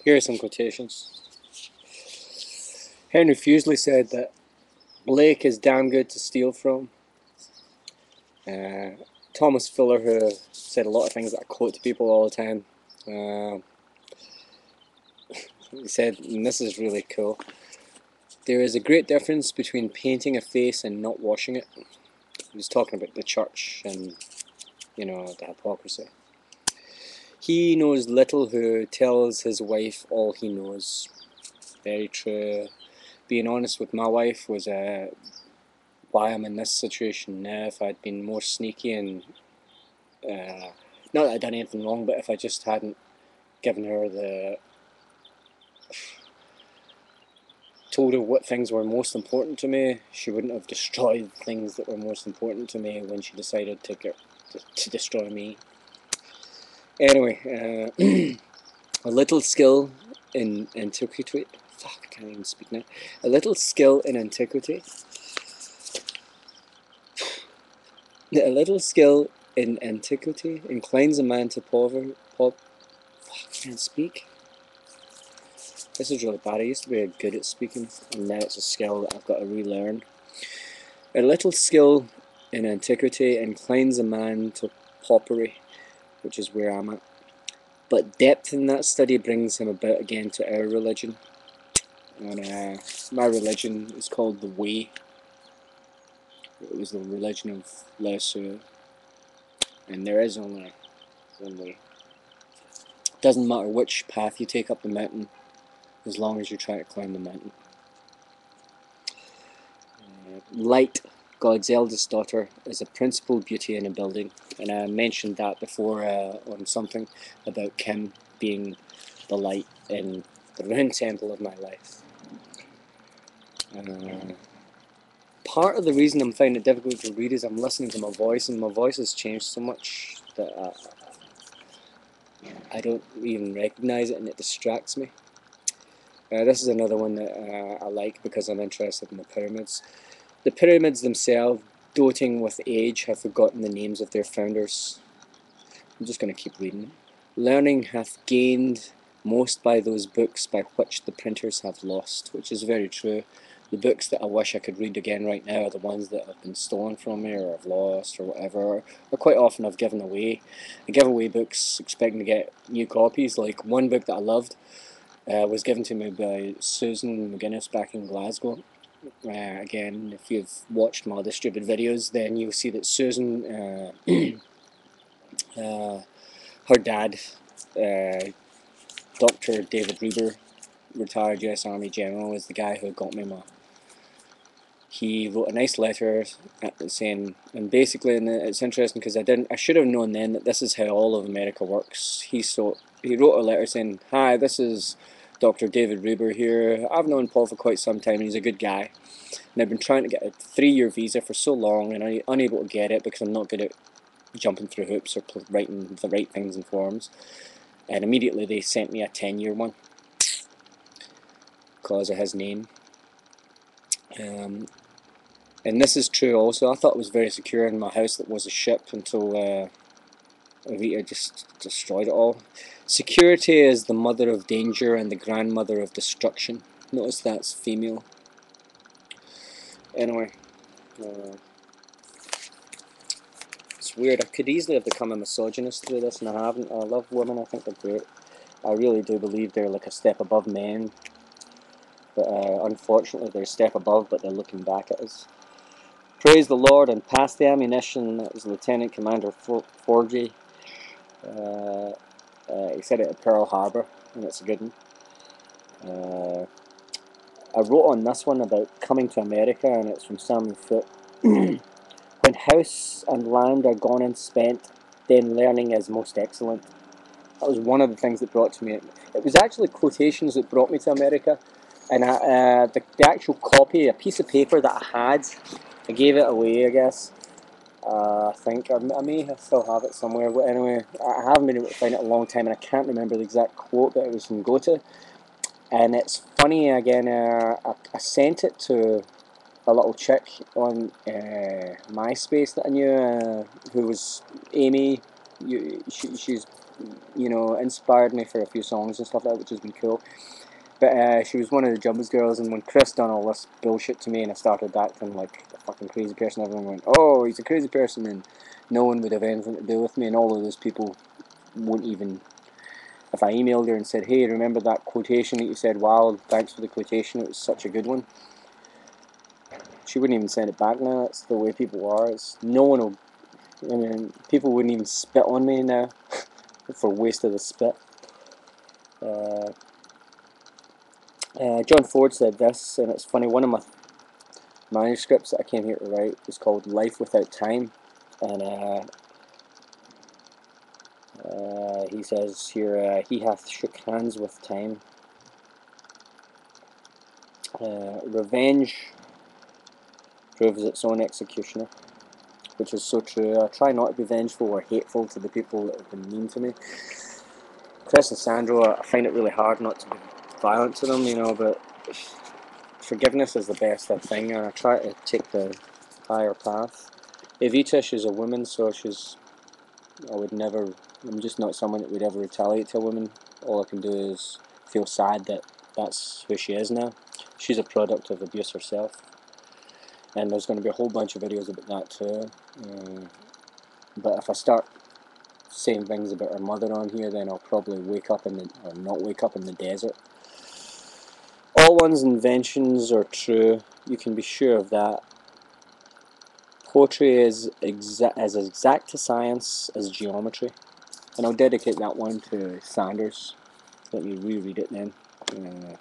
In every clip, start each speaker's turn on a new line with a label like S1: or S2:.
S1: Here are some quotations. Henry Fuseli said that Blake is damn good to steal from. Thomas Fuller, who said a lot of things that I quote to people all the time, he said, and this is really cool, there is a great difference between painting a face and not washing it. He was talking about the church and, you know, the hypocrisy. He knows little who tells his wife all he knows. Very true. Being honest with my wife was why I'm in this situation now. If I'd been more sneaky and not that I'd done anything wrong, but if I just hadn't given her told her what things were most important to me, she wouldn't have destroyed things that were most important to me when she decided to destroy me. Anyway, a little skill in antiquity. Fuck, I can't even speak now. A little skill in antiquity. A little skill in antiquity inclines a man to poverty. Fuck, I can't speak. This is really bad. I used to be good at speaking, and now it's a skill that I've got to relearn. A little skill in antiquity inclines a man to paupery, which is where I'm at. But depth in that study brings him about again to our religion. And my religion is called the Way. It was the religion of Lao Tzu. And there is only one way. It doesn't matter which path you take up the mountain, as long as you try to climb the mountain. Light, God's eldest daughter, is a principal beauty in a building. And I mentioned that before on something about Kim being the light in the round temple of my life. Part of the reason I'm finding it difficult to read is I'm listening to my voice, and my voice has changed so much that I don't even recognise it, and it distracts me. This is another one that I like because I'm interested in the pyramids. The pyramids themselves, doting with age, have forgotten the names of their founders. I'm just going to keep reading. Learning hath gained most by those books by which the printers have lost, which is very true. The books that I wish I could read again right now are the ones that have been stolen from me or I've lost or whatever, or quite often I've given away. I give away books expecting to get new copies. Like one book that I loved was given to me by Susan McGuinness back in Glasgow. Again, if you've watched my distributed videos, then you'll see that Susan, her dad, Dr. David Reber, retired US Army General, is the guy who got me my. He wrote a nice letter saying, and basically, and it's interesting because I should have known then that this is how all of America works. He wrote a letter saying, "Hi, this is Dr. David Reber here. I've known Paul for quite some time and he's a good guy. And I've been trying to get a 3-year visa for so long and I'm unable to get it because I'm not good at jumping through hoops or writing the right things in forms." And immediately they sent me a 10-year one because of his name. And this is true also. I thought it was very secure in my house that was a ship until Rita just destroyed it all. Security is the mother of danger and the grandmother of destruction. Notice that's female. Anyway, it's weird. I could easily have become a misogynist through this, and I haven't. I love women. I think they're great. I really do believe they're like a step above men. But unfortunately, they're a step above, but they're looking back at us. Praise the Lord and pass the ammunition. That was Lieutenant Commander Forgy. He said it at Pearl Harbor, and it's a good one. I wrote on this one about coming to America, and it's from Samuel Foote. When house and land are gone and spent, then learning is most excellent. That was one of the things that brought to me. It was actually Quotations that brought me to America, and the actual copy, a piece of paper that I had, I gave it away, I guess. I think I may still have it somewhere, but anyway, I haven't been able to find it in a long time, and I can't remember the exact quote, but it was from Goethe. And it's funny again. I sent it to a little chick on MySpace that I knew, who was Amy. She's you know, inspired me for a few songs and stuff like that, which has been cool. But she was one of the Jumbos girls, and when Chris done all this bullshit to me and I started acting like a fucking crazy person, everyone went, oh, he's a crazy person, and no one would have anything to do with me, and all of those people won't even... If I emailed her and said, hey, remember that quotation that you said, wow, thanks for the quotation, it was such a good one, she wouldn't even send it back now. That's the way people are. It's no one will... I mean, people wouldn't even spit on me now for waste of the spit. John Ford said this, and it's funny, one of my manuscripts that I came here to write is called Life Without Time, and he says here, he hath shook hands with time. Revenge proves its own executioner, which is so true. I try not to be vengeful or hateful to the people that have been mean to me. Chris and Sandro, I find it really hard not to be violent to them, you know, but forgiveness is the best thing, and I try to take the higher path. Evita, she's a woman, so I'm just not someone that would ever retaliate to a woman. All I can do is feel sad that that's who she is now. She's a product of abuse herself, and there's going to be a whole bunch of videos about that too. But if I start saying things about her mother on here, then I'll probably not wake up in the desert. All one's inventions are true, you can be sure of that. Poetry is as exact a science as geometry. And I'll dedicate that one to Sanders. Let me reread it then. And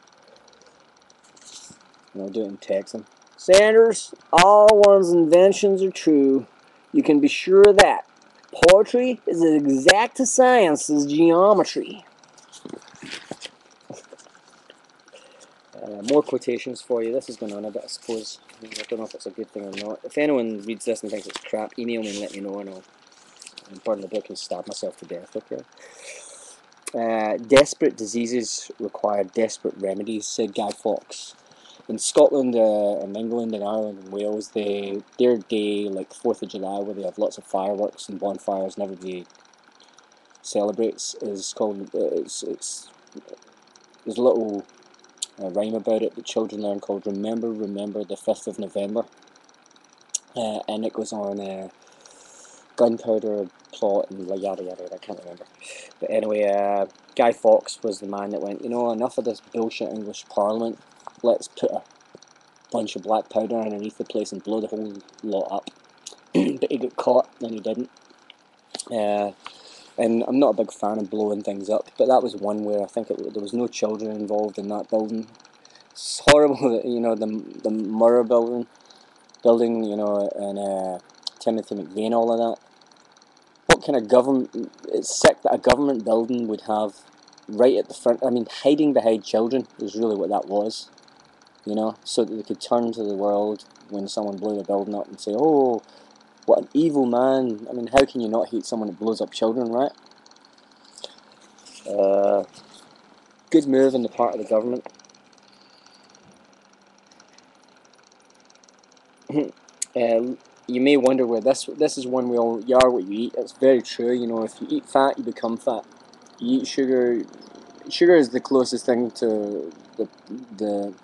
S1: I'll do it in Texan. Sanders, all one's inventions are true. You can be sure of that. Poetry is as exact a science as geometry. More quotations for you. This is going on a bit, I suppose. I don't know if it's a good thing or not. If anyone reads this and thinks it's crap, email me and let me know, and I'll burn the book and stab myself to death, okay? Desperate diseases require desperate remedies, said Guy Fawkes. In Scotland and England and Ireland and Wales, their day, like 4th of July, where they have lots of fireworks and bonfires and everybody celebrates, is called... There's a little rhyme about it that children learn called Remember, Remember the 5th of November. And it goes on gunpowder plot and yada yada, I can't remember. But anyway, Guy Fawkes was the man that went, you know, enough of this bullshit English Parliament, let's put a bunch of black powder underneath the place and blow the whole lot up. But he got caught and he didn't. And I'm not a big fan of blowing things up, but that was one where I think there was no children involved in that building. It's horrible that, you know, the Murrah building, you know, and Timothy McVeigh, all of that. What kind of government... It's sick that a government building would have right at the front... I mean, hiding behind children is really what that was, you know, so that they could turn to the world when someone blew the building up and say, oh, what an evil man. I mean, how can you not hate someone that blows up children, right? Good move on the part of the government. You may wonder where this is one we all... You are what you eat. It's very true, you know, if you eat fat, you become fat. You eat sugar... Sugar is the closest thing to the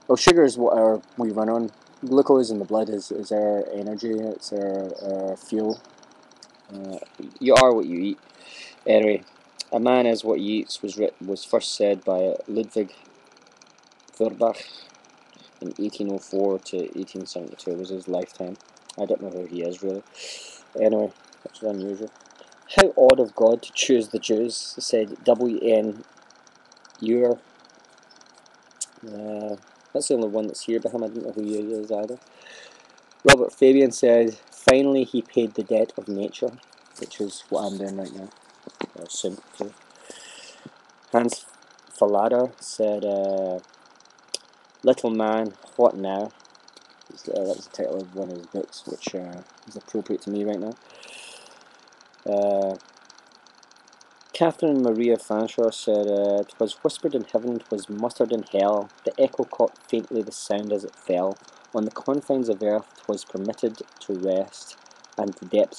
S1: well, sugar is what we run on. Glucose in the blood is our energy, it's our fuel. You are what you eat. Anyway, a man is what he eats was first said by Ludwig Feuerbach in 1804 to 1872. It was his lifetime. I don't know who he is really. Anyway, which is unusual. How odd of God to choose the Jews, said W.N. Ewer. That's the only one that's here by him. I don't know who he is either. Robert Fabian said, finally he paid the debt of nature, which is what I'm doing right now. Or soon too. Hans Fallada said, little man, what now? That's the title of one of his books, which is appropriate to me right now. Catherine Maria Fanshawe said, 'twas whispered in heaven, 'twas muttered in hell, the echo caught faintly the sound as it fell. On the confines of earth 'twas permitted to rest, and the depths